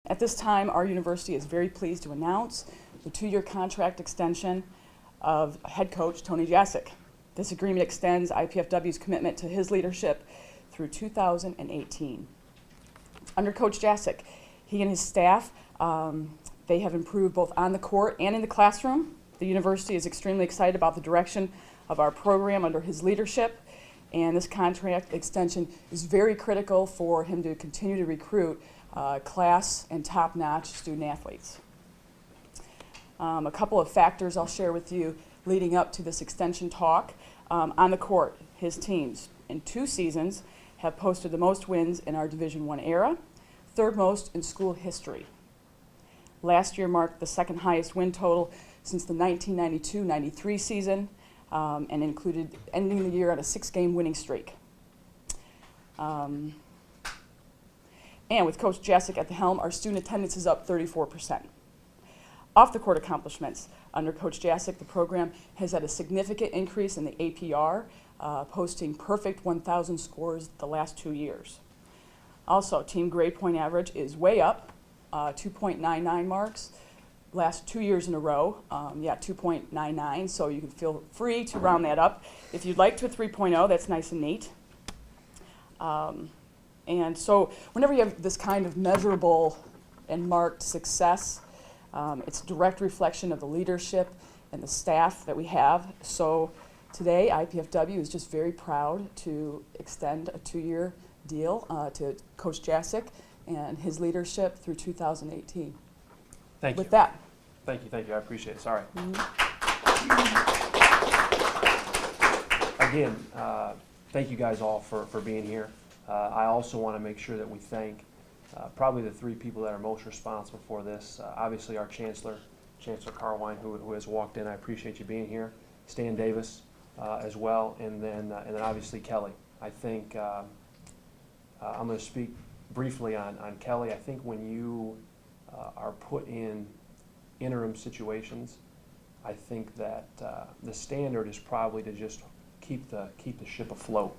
At this time, our university is very pleased to announce the 2-year contract extension of head coach Tony Jasick. This agreement extends IPFW's commitment to his leadership through 2018. Under Coach Jasick, he and his staff, they have improved both on the court and in the classroom. The university is extremely excited about the direction of our program under his leadership, and this contract extension is very critical for him to continue to recruit class and top-notch student athletes. A couple of factors I'll share with you leading up to this extension talk. On the court, his teams in 2 seasons have posted the most wins in our Division I era, 3rd most in school history. Last year marked the 2nd highest win total since the 1992-93 season, and included ending the year on a 6-game winning streak. And with Coach Jasick at the helm, our student attendance is up 34%. Off the court accomplishments, under Coach Jasick, the program has had a significant increase in the APR, posting perfect 1,000 scores the last 2 years. Also, team grade point average is way up, 2.99 marks. Last 2 years in a row, 2.99, so you can feel free to round that up. If you'd like to a 3.0, that's nice and neat. And so whenever you have this kind of measurable and marked success, it's a direct reflection of the leadership and the staff that we have. So today, IPFW is just very proud to extend a 2-year deal to Coach Jasick and his leadership through 2018. Thank you. With that. Thank you. I appreciate it. Sorry. Mm-hmm. Again, thank you guys all for being here. I also want to make sure that we thank probably the 3 people that are most responsible for this. Obviously, our Chancellor Carwine, who has walked in. I appreciate you being here. Stan Davis as well, and then obviously Kelly. I think I'm going to speak briefly on Kelly. I think when you are put in interim situations, I think that the standard is probably to just keep the ship afloat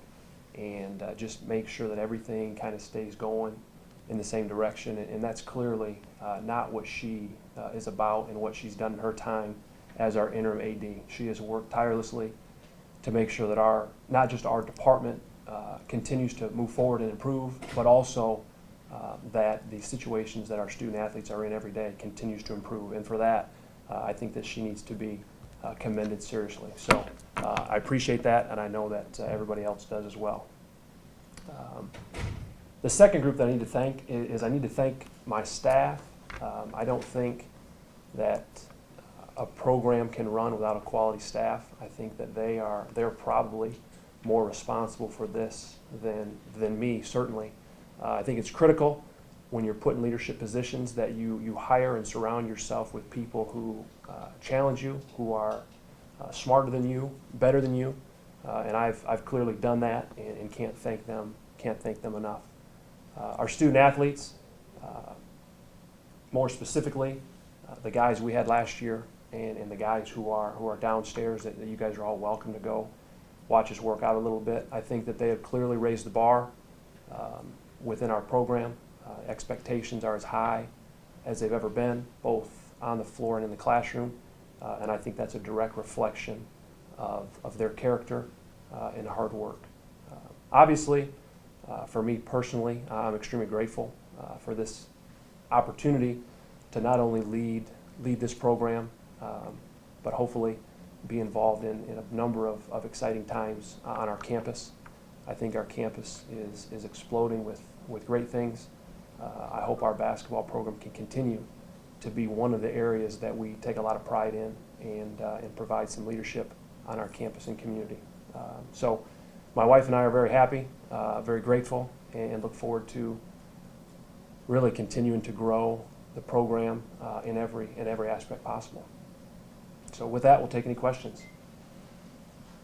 and just make sure that everything kind of stays going in the same direction. And that's clearly not what she is about and what she's done in her time as our interim AD. She has worked tirelessly to make sure that not just our department continues to move forward and improve, but also that the situations that our student athletes are in every day continues to improve. And for that, I think that she needs to be commended seriously. So I appreciate that, and I know that everybody else does as well. The second group that I need to thank is I need to thank my staff. I don't think that a program can run without a quality staff. I think that they're probably more responsible for this than me, certainly. I think it's critical when you're put in leadership positions that you hire and surround yourself with people who challenge you, who are smarter than you, better than you, and I've clearly done that and can't thank them enough. Our student athletes, more specifically, the guys we had last year and the guys who are downstairs that you guys are all welcome to go watch us work out a little bit. I think that they have clearly raised the bar within our program. Expectations are as high as they've ever been, both on the floor and in the classroom, and I think that's a direct reflection of their character and hard work. Obviously, for me personally, I'm extremely grateful for this opportunity to not only lead this program, but hopefully be involved in a number of exciting times on our campus. I think our campus is exploding with great things. I hope our basketball program can continue to be one of the areas that we take a lot of pride in and provide some leadership on our campus and community. So my wife and I are very happy, very grateful, and look forward to really continuing to grow the program in every aspect possible. So with that, we'll take any questions.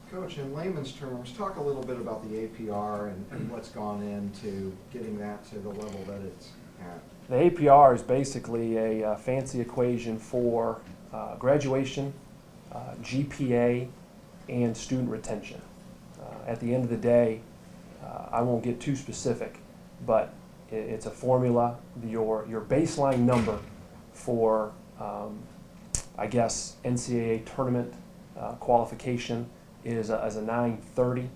Coach, in layman's terms, talk a little bit about the APR and what's gone into getting that to the level that it's at. The APR is basically a fancy equation for graduation, GPA, and student retention. At the end of the day, I won't get too specific, but It's a formula. Your baseline number for, I guess, NCAA tournament qualification is a 930.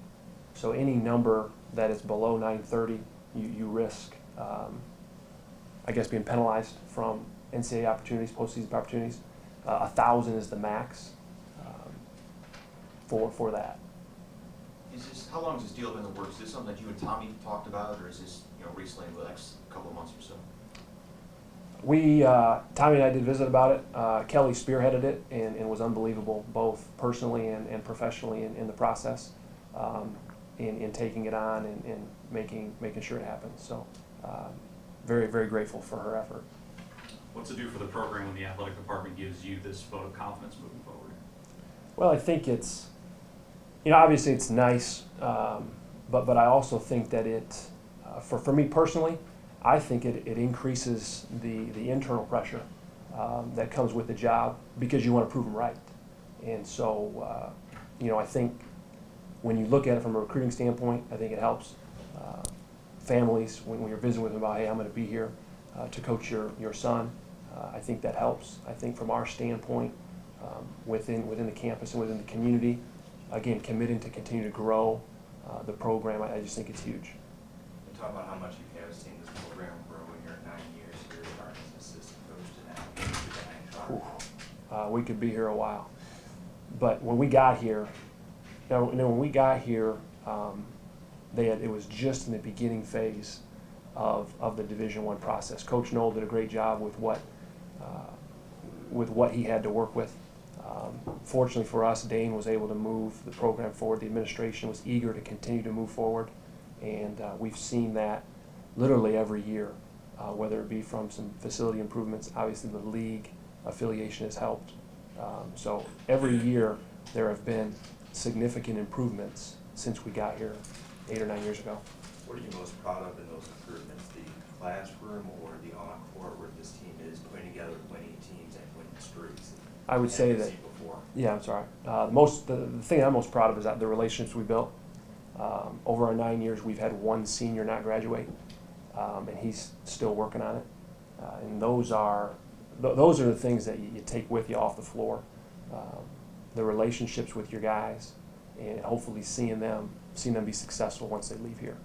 So any number that is below 930, you risk, I guess, being penalized from NCAA opportunities, postseason opportunities. 1,000 is the max for that. How long has this deal been in the works? Is this something that you and Tommy talked about, or is this recently in the next couple of months or so? Tommy and I did visit about it. Kelly spearheaded it and was unbelievable, both personally and professionally in the process, in taking it on and making sure it happens. So very, very grateful for her effort. What's it do for the program when the athletic department gives you this vote of confidence moving forward? Well, I think it's, obviously it's nice, but I also think that for me personally, I think it increases the internal pressure that comes with the job because you want to prove them right. And so, I think when you look at it from a recruiting standpoint, I think it helps families when you're visiting with them about, hey, I'm going to be here to coach your son. I think that helps. I think from our standpoint, within the campus and within the community, again, committing to continue to grow the program, I just think it's huge. And talk about how much you have seen this program grow in your 9 years here as an assistant coach to now. We could be here a while, but when we got here, it was just in the beginning phase of the Division I process. Coach Knoll did a great job with what he had to work with. Fortunately for us, Dane was able to move the program forward. The administration was eager to continue to move forward, and we've seen that literally every year, whether it be from some facility improvements. Obviously, the league affiliation has helped. So every year there have been significant improvements since we got here 8 or 9 years ago. What are you most proud of in those improvements, the classroom or the on-court where this team is putting together winning teams and winning streaks? I would say that, yeah, I'm sorry. The thing I'm most proud of is that the relationships we built. Over our 9 years, we've had one senior not graduate, and he's still working on it. And those are the things that you take with you off the floor. The relationships with your guys, and hopefully seeing them be successful once they leave here.